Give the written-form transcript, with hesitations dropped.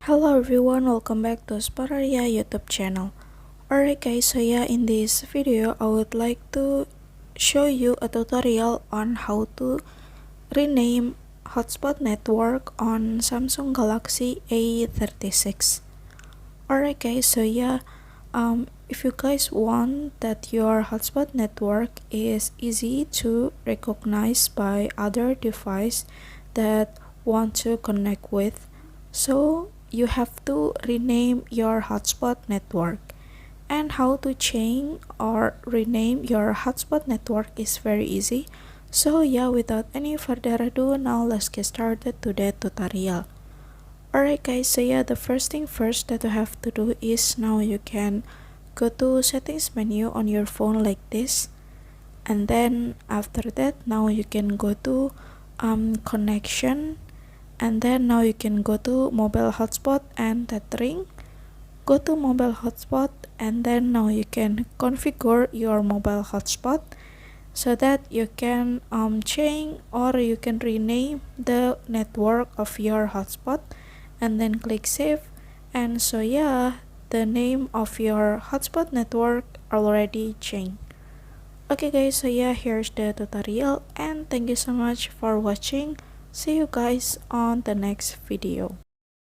Hello everyone, welcome back to Spararia YouTube channel. Alright guys, so yeah, in this video I would like to show you a tutorial on how to rename hotspot network on Samsung Galaxy A36. Alright guys, so yeah, if you guys want that your hotspot network is easy to recognize by other device that want to connect with, so you have to rename your hotspot network. And how to change or rename your hotspot network is very easy. So yeah, without any further ado, now let's get started to the tutorial. Alright guys, so yeah, the first thing first that you have to do is now you can go to settings menu on your phone like this, and then after that now you can go to connection, and then now you can go to mobile hotspot and tethering. Go to mobile hotspot, and then now you can configure your mobile hotspot so that you can change or you can rename the network of your hotspot, and then click save. And so yeah, the name of your hotspot network already changed. Okay guys, so yeah, here's the tutorial, and thank you so much for watching. See you guys on the next video.